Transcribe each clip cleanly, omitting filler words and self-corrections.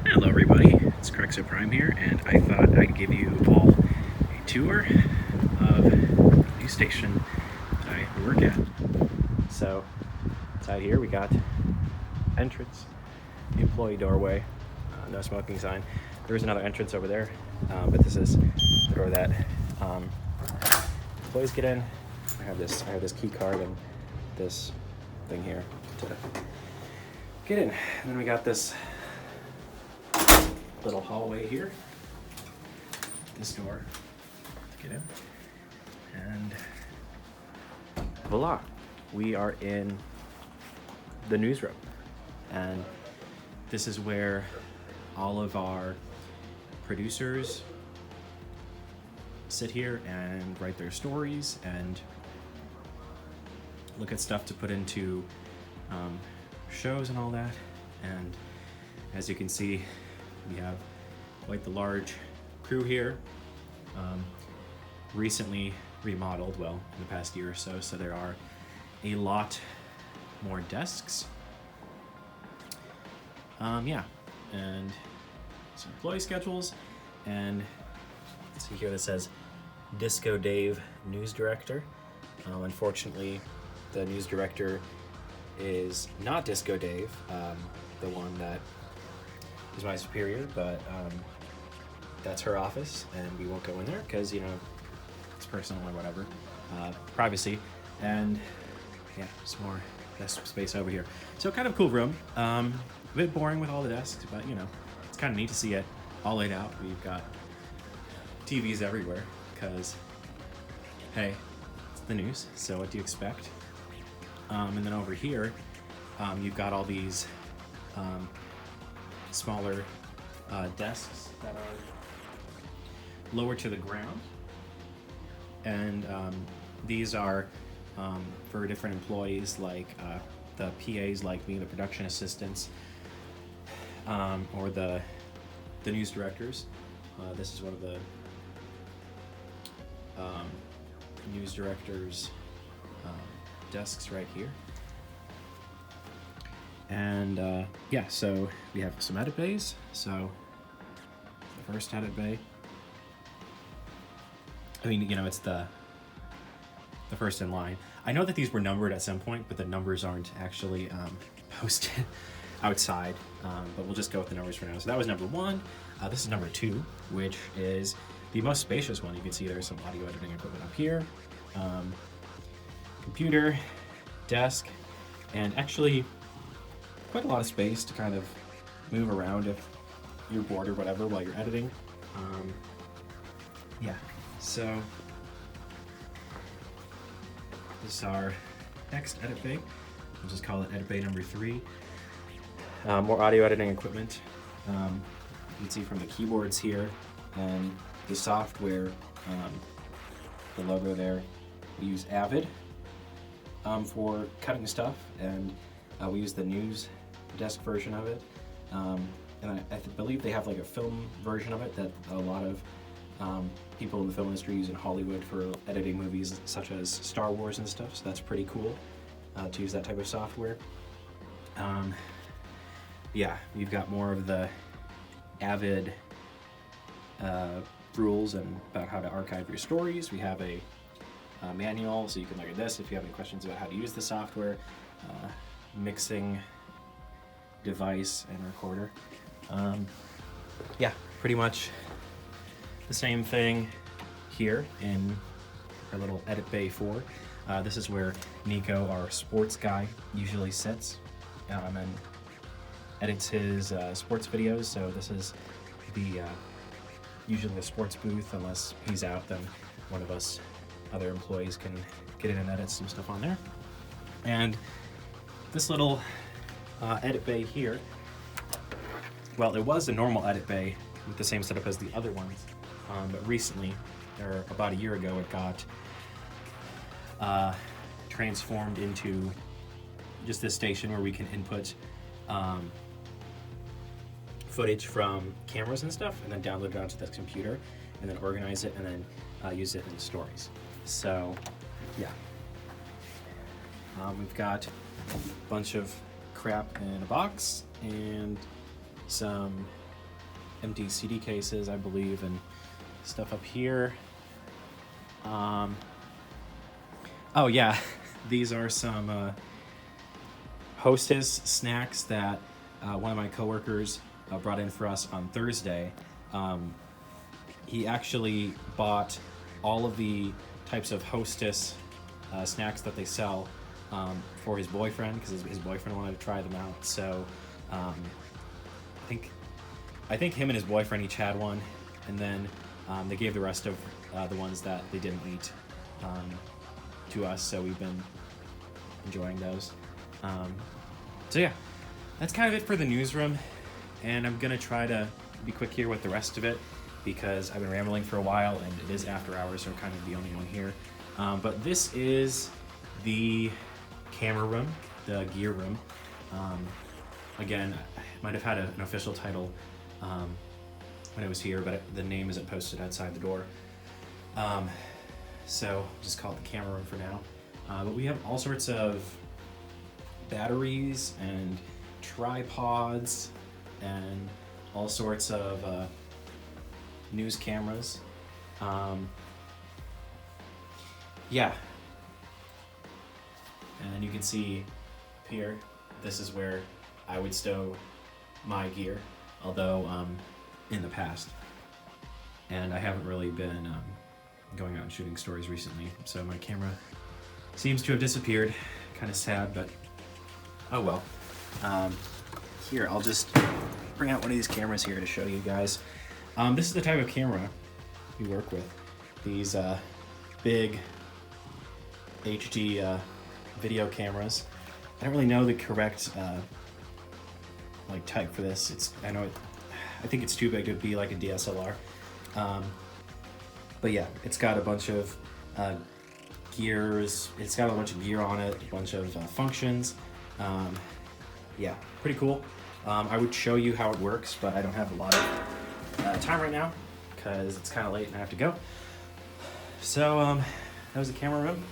Hello everybody, it's Krexa Prime here, and I thought I'd give you all a tour of the new station that I work at. So, inside here we got entrance, employee doorway, no smoking sign. There's another entrance over there, but this is the door that employees get in. I have this key card and this thing here to get in. And then we got this little hallway here, this door to get in, and voila, we are in the newsroom, and this is where all of our producers sit here and write their stories and look at stuff to put into shows and all that. And as you can see, we have quite the large crew here, recently remodeled, well, in the past year or so, so there are a lot more desks. Yeah, and some employee schedules, and see here that says Disco Dave News Director. Unfortunately, the news director is not Disco Dave, the one that is my superior, but that's her office, and we won't go in there because, you know, it's personal or whatever, privacy. And yeah, some more desk space over here. So kind of cool room. A bit boring with all the desks, but you know, it's kind of neat to see it all laid out. We've got TVs everywhere because, hey, it's the news, so what do you expect? And then over here, you've got all these smaller desks that are lower to the ground, and these are for different employees, like the PAs like me, the production assistants, or the news directors. This is one of the news directors' desks right here. And yeah, so we have some edit bays. So the first edit bay, I mean, you know, it's the first in line. I know that these were numbered at some point, but the numbers aren't actually posted outside, but we'll just go with the numbers for now. So that was number one. This is number two, which is the most spacious one. You can see there's some audio editing equipment up here, computer, desk, and actually quite a lot of space to kind of move around if you're bored or whatever while you're editing. Yeah, so this is our next edit bay. We'll just call it edit bay number 3. More audio editing equipment. You can see from the keyboards here and the software, the logo there. We use Avid for cutting stuff, and we use the news desk version of it. And I believe they have like a film version of it that a lot of people in the film industry use in Hollywood for editing movies such as Star Wars and stuff, so that's pretty cool to use that type of software. Yeah, you've got more of the Avid rules and about how to archive your stories. We have a manual, so you can look at this if you have any questions about how to use the software, mixing device and recorder. Yeah, pretty much the same thing here in our little edit bay 4. This is where Nico, our sports guy, usually sits and edits his sports videos. So this is the usually the sports booth. Unless he's out, then one of us other employees can get in and edit some stuff on there. And this little edit bay here, well, it was a normal edit bay with the same setup as the other ones, but recently, or about a year ago, it got transformed into just this station where we can input footage from cameras and stuff, and then download it onto the computer, and then organize it, and then use it in stories. So, yeah. We've got a bunch of crap in a box, and some empty CD cases, I believe, and stuff up here. Oh yeah, these are some Hostess snacks that one of my coworkers brought in for us on Thursday. He actually bought all of the types of Hostess snacks that they sell for his boyfriend, because his boyfriend wanted to try them out. So I think him and his boyfriend each had one, and then they gave the rest of the ones that they didn't eat to us. So we've been enjoying those. So yeah, that's kind of it for the newsroom, and I'm gonna try to be quick here with the rest of it because I've been rambling for a while and it is after hours, so I'm kind of the only one here. But this is the camera room, the gear room. Again, I might have had an official title when I was here, but the name isn't posted outside the door. So I'll just call it the camera room for now. But we have all sorts of batteries and tripods and all sorts of news cameras. Yeah. And you can see here, this is where I would stow my gear, although in the past. And I haven't really been going out and shooting stories recently, so my camera seems to have disappeared. Kind of sad, but oh well. Here, I'll just bring out one of these cameras here to show you guys. This is the type of camera we work with. These big HD video cameras. I don't really know the correct like type for this. I think it's too big to be like a DSLR. But yeah, it's got a bunch of gears. It's got a bunch of gear on it, a bunch of functions. Yeah, pretty cool. I would show you how it works, but I don't have a lot of time right now because it's kind of late and I have to go. So that was the camera room.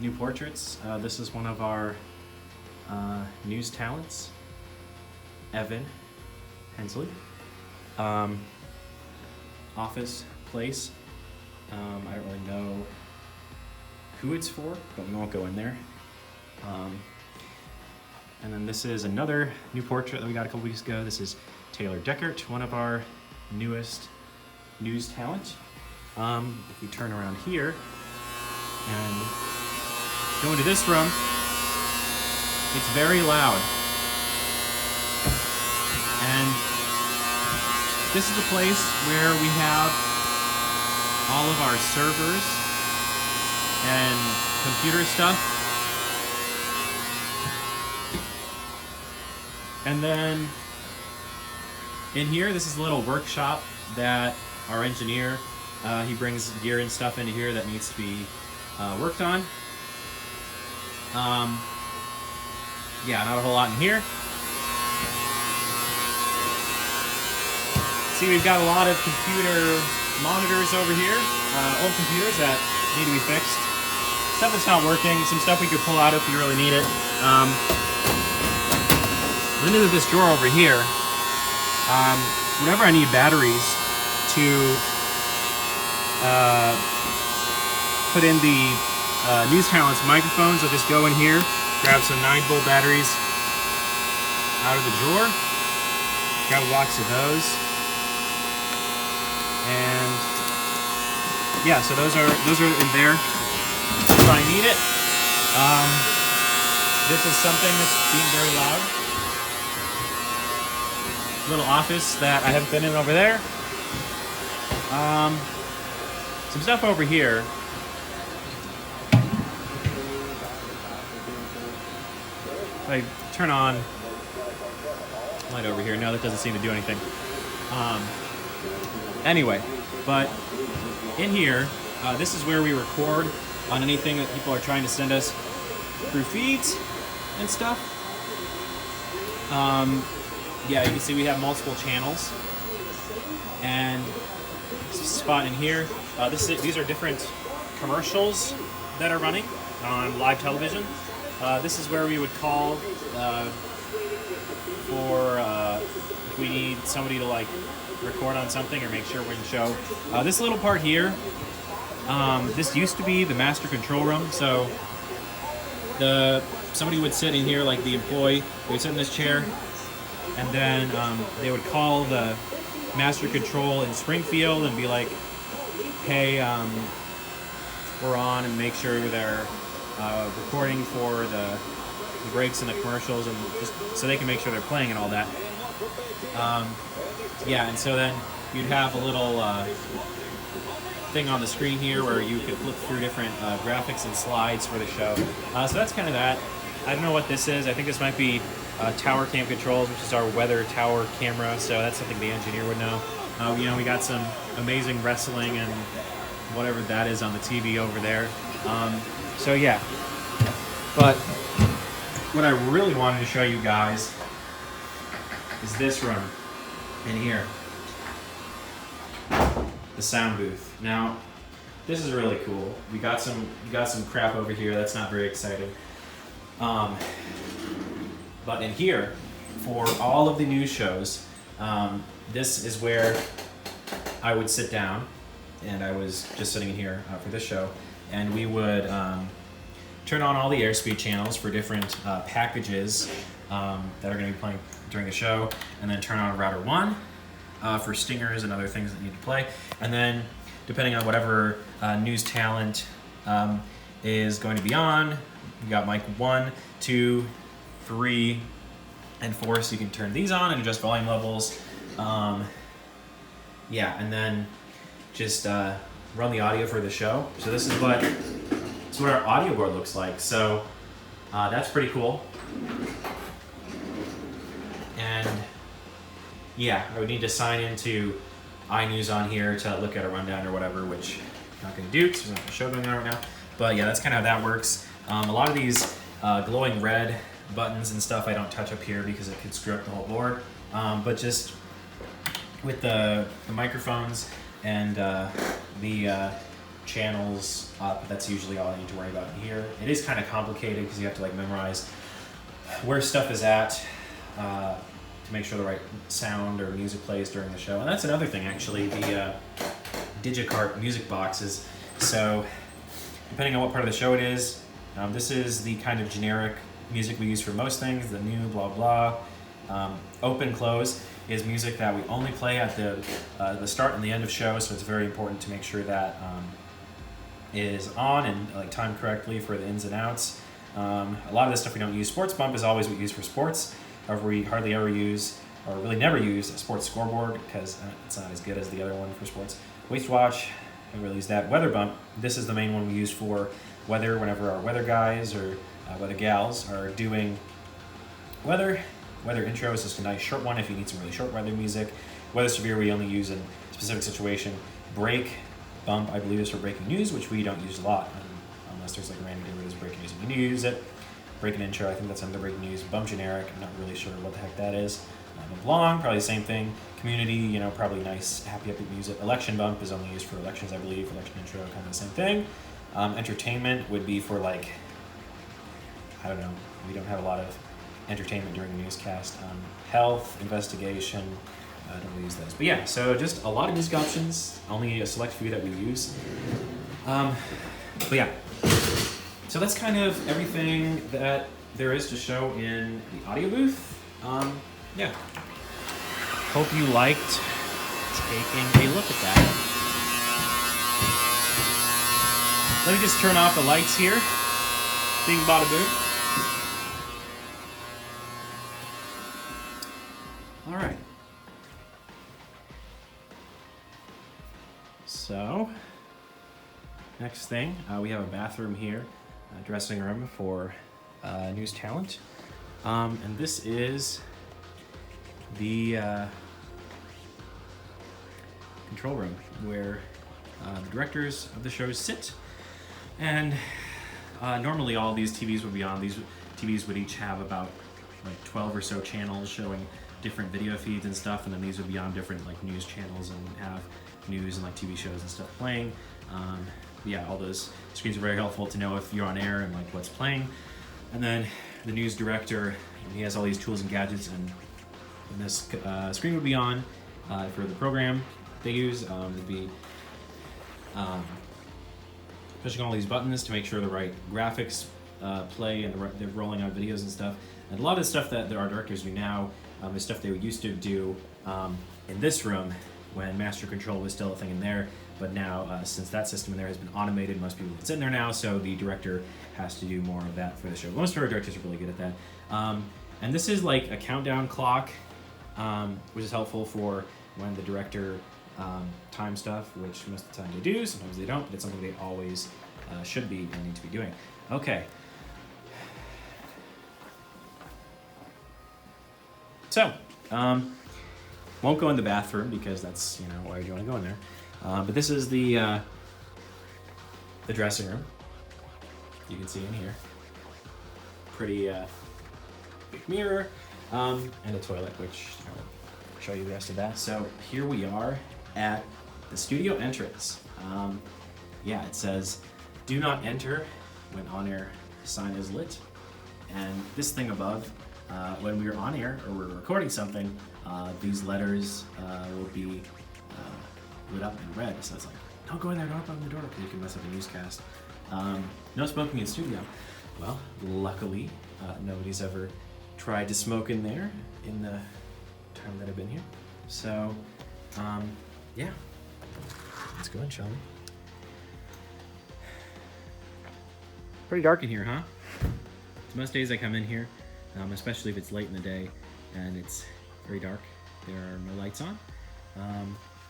New portraits. This is one of our news talents, Evan Hensley. Office place. I don't really know who it's for, but we won't go in there. And then this is another new portrait that we got a couple weeks ago. This is Taylor Deckert, one of our newest news talent. If we turn around here and go into this room, it's very loud. And this is the place where we have all of our servers and computer stuff. And then in here, this is a little workshop that our engineer, he brings gear and stuff into here that needs to be worked on. Yeah, not a whole lot in here. See, we've got a lot of computer monitors over here, old computers that need to be fixed. Stuff that's not working, some stuff we could pull out if you really need it. Into this drawer over here, whenever I need batteries to put in the news talent's microphones, I'll just go in here, grab some 9-volt batteries out of the drawer, grab a box of those, and yeah, so those are in there if I need it. This is something that's being very loud. Little office that I haven't been in over there. Some stuff over here. If I turn on light over here, no, that doesn't seem to do anything. Anyway, but in here, this is where we record on anything that people are trying to send us through feeds and stuff. Yeah, you can see we have multiple channels, and spot in here. These are different commercials that are running on live television. This is where we would call for if we need somebody to like record on something or make sure we're in the show. This little part here, this used to be the master control room. So somebody would sit in here, like the employee, they would sit in this chair, and then they would call the master control in Springfield and be like, hey, we're on, and make sure they're recording for the breaks and the commercials, and just so they can make sure they're playing and all that. Yeah, and so then you'd have a little thing on the screen here where you could flip through different graphics and slides for the show. So that's kind of that. I don't know what this is. I think this might be tower cam controls, which is our weather tower camera. So that's something the engineer would know. You know, we got some amazing wrestling and whatever that is on the TV over there. So yeah, but what I really wanted to show you guys is this room in here, the sound booth. Now, this is really cool. We got some crap over here that's not very exciting. But in here, for all of the news shows, this is where I would sit down, and I was just sitting in here for this show, and we would turn on all the airspeed channels for different packages that are going to be playing during the show, and then turn on router 1 for stingers and other things that need to play, and then depending on whatever news talent is going to be on, you got mic 1, 2, 3, and 4, so you can turn these on and adjust volume levels. Yeah, and then just run the audio for the show. So this is what our audio board looks like. So that's pretty cool. And yeah, I would need to sign into iNews on here to look at a rundown or whatever, which I'm not going to do because there's not a show going on right now. But yeah, that's kind of how that works. A lot of these glowing red buttons and stuff I don't touch up here because it could screw up the whole board. But just with the microphones and the channels up, that's usually all I need to worry about in here. It is kind of complicated because you have to like memorize where stuff is at to make sure the right sound or music plays during the show. And that's another thing, actually, the Digicart music boxes. So depending on what part of the show it is, this is the kind of generic music we use for most things, the new blah blah. Open close is music that we only play at the start and the end of shows, so it's very important to make sure that is on and like timed correctly for the ins and outs. A lot of this stuff we don't use. Sports bump is always what we use for sports. However, we hardly ever use, or really never use, a sports scoreboard because it's not as good as the other one for sports. Waste watch, I really use that. Weather bump, this is the main one we use for weather whenever our weather guys or weather gals are doing weather. Weather intro is just a nice short one if you need some really short weather music. Weather severe we only use in a specific situation. Break bump I believe is for breaking news, which we don't use a lot unless there's like a random day where there's breaking news and we use it. Break an intro, I think that's under breaking news. Bump generic, I'm not really sure what the heck that is. Bump long, probably the same thing. Community, you know, probably nice happy upbeat music. Election bump is only used for elections, I believe. Election intro, kind of the same thing. Entertainment would be for like, I don't know, we don't have a lot of entertainment during the newscast. Health, investigation, I don't really use those. But yeah, so just a lot of music options, only a select few that we use. But yeah, so that's kind of everything that there is to show in the audio booth. Yeah, hope you liked taking a look at that. Let me just turn off the lights here. Bing bada boom. All right. So, next thing, we have a bathroom here, a dressing room for news talent. And this is the control room where the directors of the shows sit. And normally all these TVs would be on. These TVs would each have about like 12 or so channels showing different video feeds and stuff, and then these would be on different like news channels and have news and like TV shows and stuff playing. Yeah, all those screens are very helpful to know if you're on air and like what's playing. And then the news director, he has all these tools and gadgets, and this screen would be on for the program they use. It'd be pushing all these buttons to make sure the right graphics play and they're rolling out videos and stuff. And a lot of the stuff that our directors do now is stuff they used to do in this room when master control was still a thing in there. But now, since that system in there has been automated, most people can sit in there now, so the director has to do more of that for the show. Most of our directors are really good at that. And this is like a countdown clock, which is helpful for when the director time stuff, which most of the time they do, sometimes they don't, but it's something they always should be and need to be doing. Okay. So, won't go in the bathroom because that's, why would you want to go in there? But this is the dressing room. You can see in here. Pretty big mirror and a toilet, which I'll show you the rest of that. So here we are at the studio entrance. Yeah, it says, "Do not enter when on-air sign is lit." And this thing above, when we're on air or we're recording something, these letters will be lit up in red. So it's like, don't go in there, don't open the door, because you can mess up a newscast. No smoking in studio. Well, luckily, nobody's ever tried to smoke in there in the time that I've been here. So, yeah. Let's go in, shall we? Pretty dark in here, huh? So most days I come in here, especially if it's late in the day and it's very dark, there are no lights on.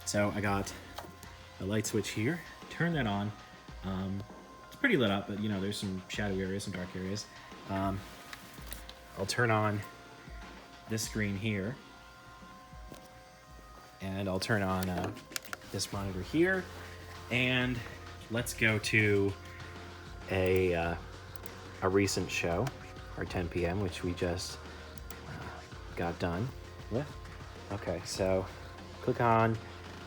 So I got a light switch here. Turn that on. It's pretty lit up, but there's some shadowy areas, some dark areas. I'll turn on this screen here, and I'll turn on this monitor here, and let's go to a recent show, our 10 p.m., which we just got done with. Okay, so click on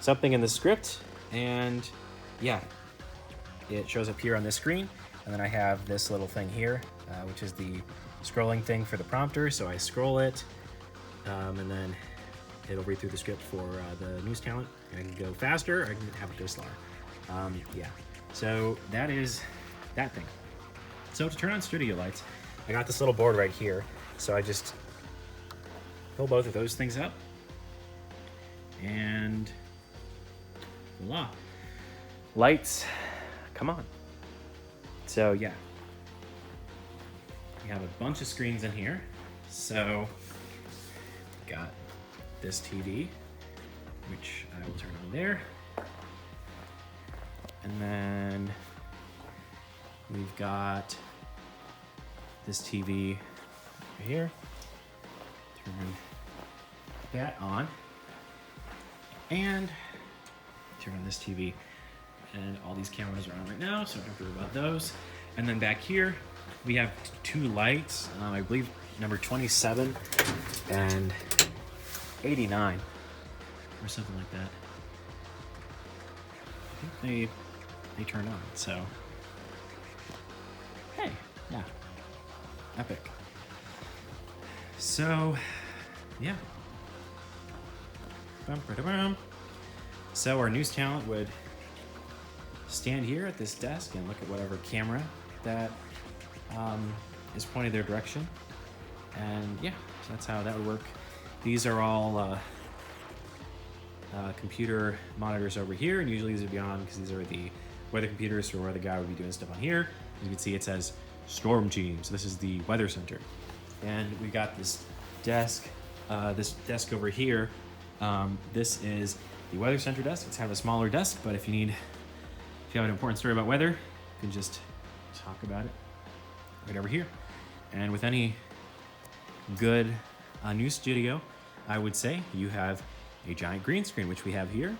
something in the script, and yeah, it shows up here on this screen. And then I have this little thing here, which is the scrolling thing for the prompter. So I scroll it, and then it'll read through the script for the news talent. And I can go faster, or I can have it go slower. Yeah, so that is that thing. So to turn on studio lights, I got this little board right here. So I just pull both of those things up, and voila, lights come on. So yeah, we have a bunch of screens in here. So got this TV, which I will turn on there, and then we've got this TV right here. Turn that on, and turn on this TV. And all these cameras are on right now, so I don't have to worry about those. And then back here, we have two lights, I believe number 27 and 89, or something like that. I think they turn on, so hey, yeah, epic. So, yeah. So our news talent would stand here at this desk and look at whatever camera that is pointed their direction. And yeah, so that's how that would work. These are all computer monitors over here, and usually these would be on because these are the weather computers for where the guy would be doing stuff on here. As you can see, it says Storm Team. So this is the weather center. And we got this desk over here. This is the weather center desk. It's kind of a smaller desk, but if you have an important story about weather, you can just talk about it right over here. And with any good news studio, I would say you have a giant green screen, which we have here.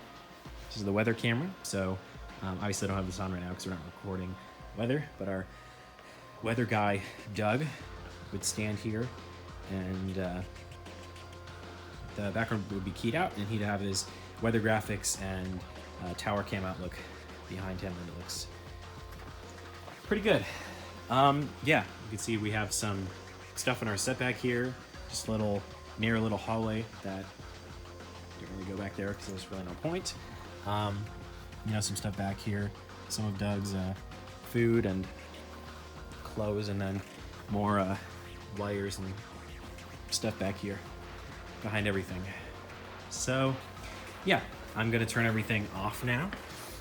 This is the weather camera. So obviously I don't have this on right now because we're not recording weather, but our weather guy, Doug, would stand here, and the background would be keyed out, and he'd have his weather graphics and tower cam outlook behind him, and it looks pretty good. Yeah, you can see we have some stuff in our set back here. Just near a little hallway that don't really go back there because there's really no point. You know, some stuff back here. Some of Doug's food and clothes, and then more wires and stuff back here behind everything. So, yeah, I'm gonna turn everything off now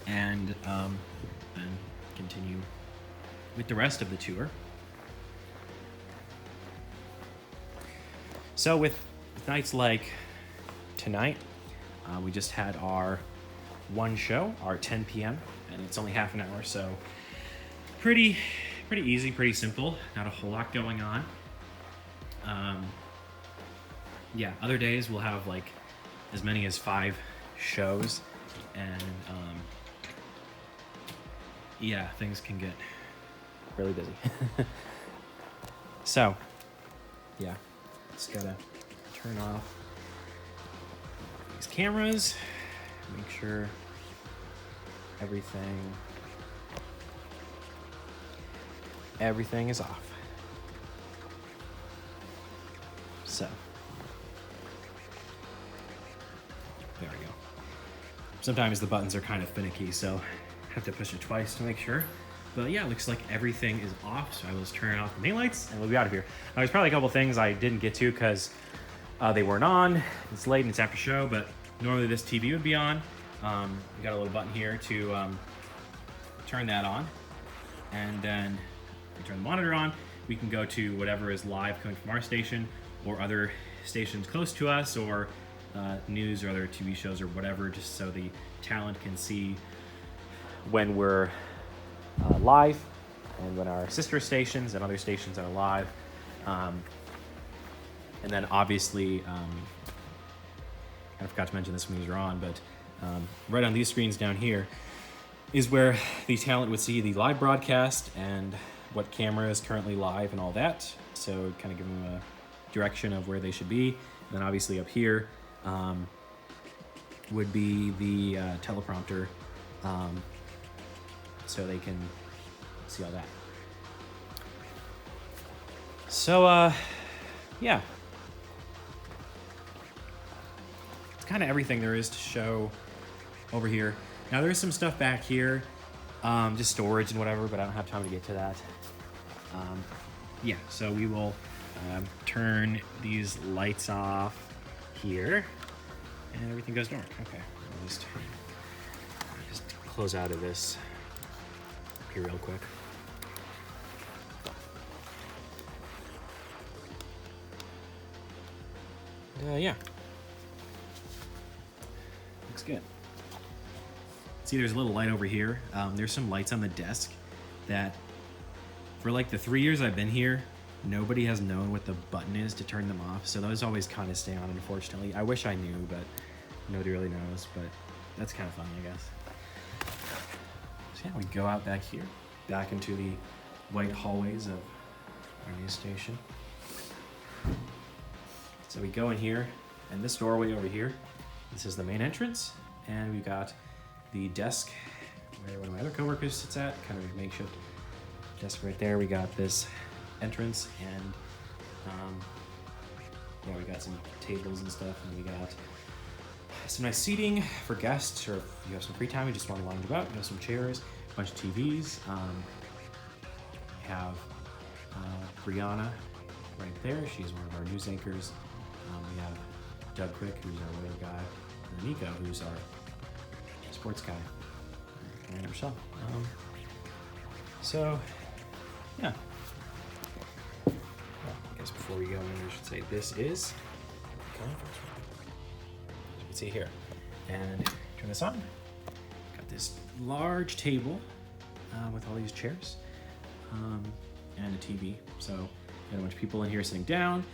and then continue with the rest of the tour. So with nights like tonight, we just had our one show, our 10 p.m., and it's only half an hour, so pretty easy, pretty simple, not a whole lot going on. Yeah, other days we'll have like as many as 5 shows, and yeah, things can get really busy. So, yeah, just gotta turn off these cameras, make sure everything is off. So, there we go. Sometimes the buttons are kind of finicky, so I have to push it twice to make sure. But yeah, it looks like everything is off, so I will just turn off the main lights and we'll be out of here. There's probably a couple things I didn't get to because they weren't on. It's late and it's after show, but normally this TV would be on. We got a little button here to turn that on, and then we turn the monitor on. We can go to whatever is live coming from our station or other stations close to us, or news or other TV shows or whatever, just so the talent can see when we're live and when our sister stations and other stations are live. And then obviously, I forgot to mention this when these are on, but right on these screens down here is where the talent would see the live broadcast and what camera is currently live and all that. So kind of give them a direction of where they should be. And then obviously up here would be the teleprompter, so they can see all that. So, yeah. It's kind of everything there is to show over here. Now there's some stuff back here, just storage and whatever, but I don't have time to get to that. Yeah, so we will turn these lights off here, and everything goes dark. Okay, I'll just close out of this here real quick. Yeah. Looks good. See, there's a little light over here. There's some lights on the desk that, for like the 3 years I've been here, nobody has known what the button is to turn them off. So those always kind of stay on, unfortunately. I wish I knew, but nobody really knows. But that's kind of funny, I guess. So yeah, we go out back here, back into the white hallways of our new station. So we go in here, and this doorway over here, this is the main entrance, and we got the desk where one of my other coworkers sits at, kind of a makeshift desk right there. We got this entrance, and yeah, we got some tables and stuff, and we got some nice seating for guests, or if you have some free time, you just want to lounge about. We have some chairs, a bunch of TVs. We have Brianna right there. She's one of our news anchors. We have Doug Quick, who's our weather guy, and Nico, who's our sports guy, and Michelle. So, yeah. Well, I guess before we go in, we should say this is the conference room, as you can see here. And turn this on. Got this large table with all these chairs and a TV. So, got a bunch of people in here sitting down. You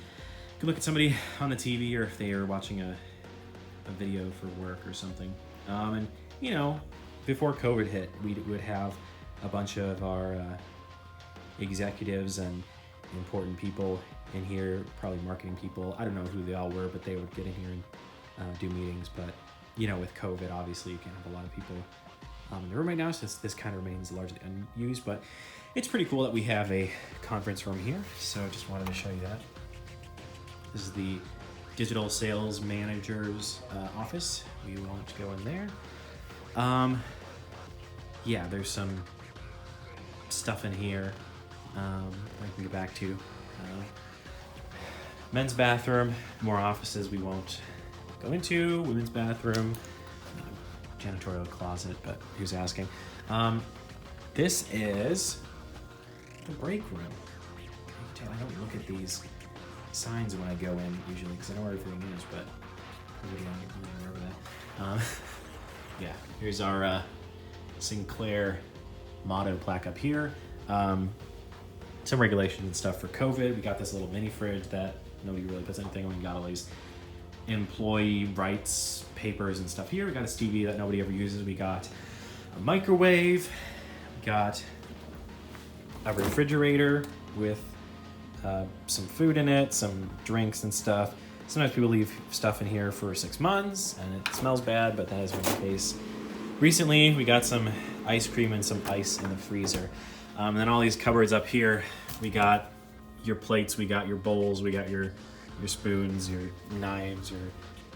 can look at somebody on the TV, or if they are watching a video for work or something. And you know, before COVID hit, we would have a bunch of our executives and important people in here, probably marketing people. I don't know who they all were, but they would get in here and do meetings. But you know, with COVID, obviously you can't have a lot of people in the room right now, so this kind of remains largely unused, but it's pretty cool that we have a conference room here, so just wanted to show you that. This is the digital sales manager's office. We won't go in there. Yeah, there's some stuff in here I can get back to. Men's bathroom, more offices we won't go into. Women's bathroom, janitorial closet, but who's asking? This is the break room. I don't look at these signs when I go in usually because I know where everything is, but I really don't remember that. Yeah, here's our Sinclair motto plaque up here. Some regulations and stuff for COVID. We got this little mini fridge that nobody really puts anything on. We got all these employee rights papers and stuff here. We got a TV that nobody ever uses. We got a microwave. We got a refrigerator with some food in it, some drinks and stuff. Sometimes people leave stuff in here for 6 months and it smells bad, but that hasn't been the case. Recently, we got some ice cream and some ice in the freezer. And then all these cupboards up here, we got your plates, we got your bowls, we got your spoons, your knives,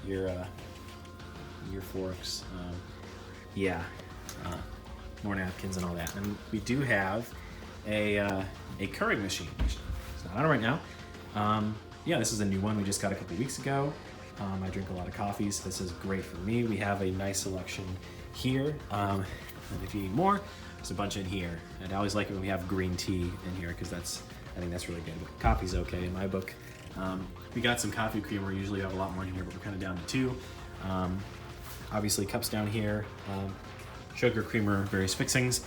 your forks. More napkins and all that. And we do have a curry machine. It's not on right now. Yeah, this is a new one we just got a couple weeks ago. I drink a lot of coffee, so this is great for me. We have a nice selection here. And if you need more, there's a bunch in here. And I always like it when we have green tea in here because I think that's really good. But coffee's okay in my book. We got some coffee creamer. Usually have a lot more in here, but we're kind of down to 2. Obviously cups down here. Sugar, creamer, various fixings.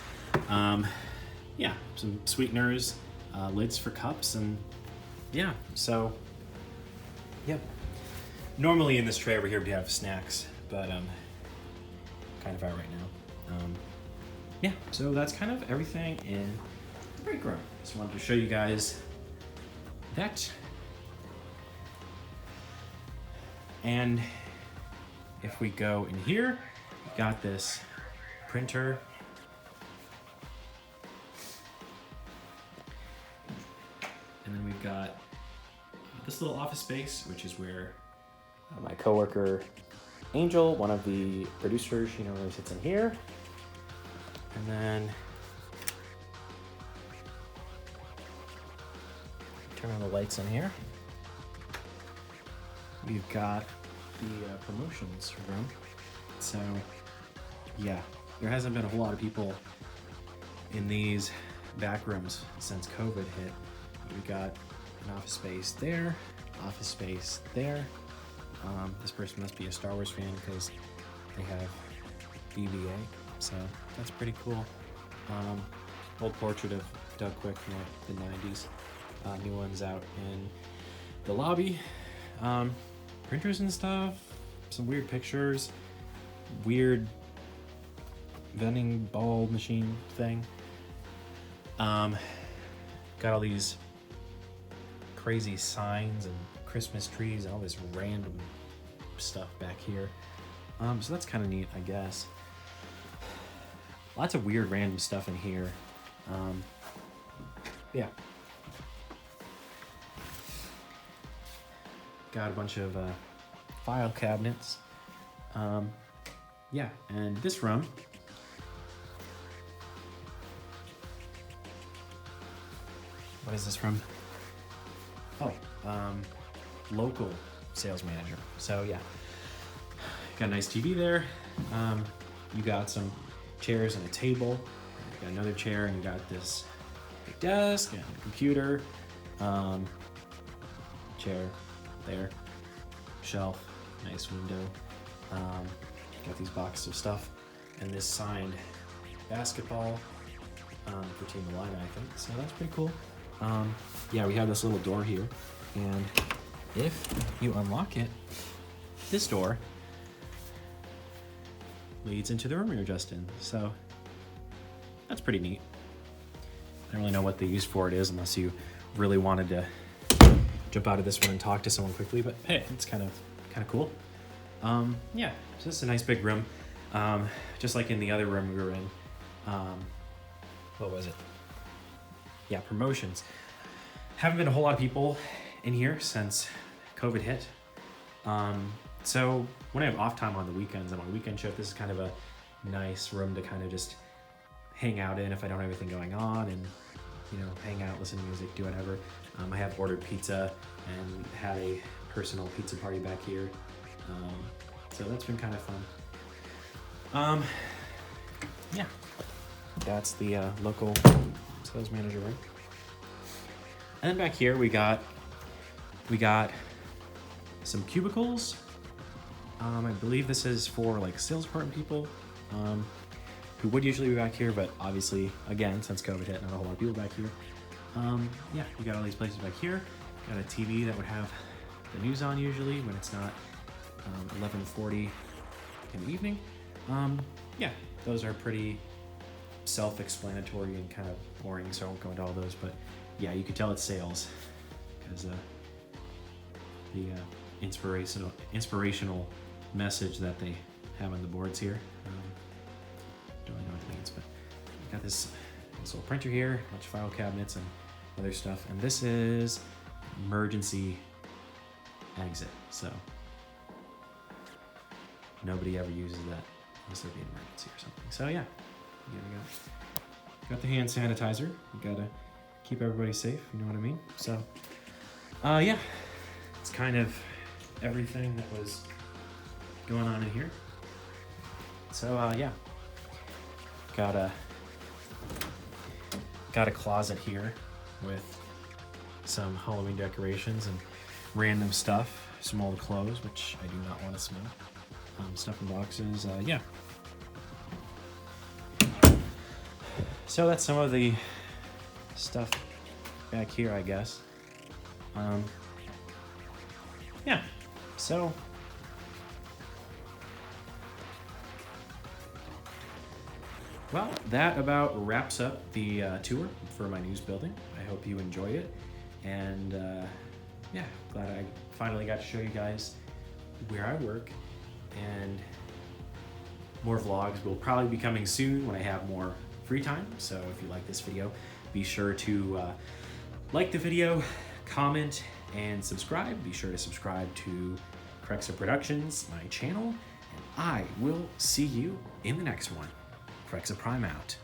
Yeah, some sweeteners, lids for cups, and yeah, so, yep. Normally in this tray over here we have snacks, but kind of out right now. Yeah, so that's kind of everything in the break room. Just wanted to show you guys that. And if we go in here, we got this printer. And then we've got this little office space, which is where my coworker Angel, one of the producers, she normally sits in here. And then turn on the lights in here. We've got the promotions room. So yeah, there hasn't been a whole lot of people in these back rooms since COVID hit. We got an office space there, office space there. This person must be a Star Wars fan because they have BBA, so that's pretty cool. Old portrait of Doug Quick from the 90s. New ones out in the lobby. Printers and stuff, some weird pictures, weird vending ball machine thing. Got all these crazy signs and Christmas trees and all this random stuff back here. So that's kind of neat, I guess. Lots of weird random stuff in here. Yeah. Got a bunch of file cabinets. Yeah, and this room what is this room? Oh, local sales manager. So yeah, got a nice TV there. You got some chairs and a table. You got another chair, and you got this big desk and a computer. Chair there, shelf, nice window. Got these boxes of stuff, and this signed basketball for Team Illini, I think. So that's pretty cool. Yeah, we have this little door here, and if you unlock it, this door leads into the room you're just in. So that's pretty neat. I don't really know what the use for it is unless you really wanted to jump out of this one and talk to someone quickly, but hey, it's kind of cool. Yeah, so this is a nice big room. Just like in the other room we were in. What was it? Yeah, promotions. Haven't been a whole lot of people in here since COVID hit. So when I have off time on the weekends, I'm on a weekend shift, this is kind of a nice room to kind of just hang out in if I don't have anything going on, and you know, hang out, listen to music, do whatever. I have ordered pizza and had a personal pizza party back here. So that's been kind of fun. Yeah, that's the local sales manager room. And then back here we got some cubicles. I believe this is for like sales department people who would usually be back here, but obviously, again, since COVID hit, not a whole lot of people back here. Yeah, we got all these places back here. Got a TV that would have the news on usually when it's not 11:40 in the evening. Yeah, those are pretty self-explanatory and kind of boring, so I won't go into all those, but yeah, you can tell it's sales because the inspirational message that they have on the boards here. Don't really know what it means, but got this little printer here, a bunch of file cabinets and other stuff, and this is emergency exit, so nobody ever uses that unless there'd be an emergency or something. So yeah, you got the hand sanitizer. You gotta keep everybody safe, you know what I mean? So yeah, it's kind of everything that was going on in here. So yeah, got a closet here with some Halloween decorations and random stuff, some old clothes, which I do not want to smell. Stuff in boxes, yeah. So that's some of the stuff back here, I guess. Yeah, so well, that about wraps up the tour for my news building. I hope you enjoy it, and yeah, glad I finally got to show you guys where I work, and more vlogs will probably be coming soon when I have more free time. So if you like this video, be sure to like the video, comment, and subscribe. Be sure to subscribe to Krexa Productions, my channel, and I will see you in the next one. Krexa Prime out.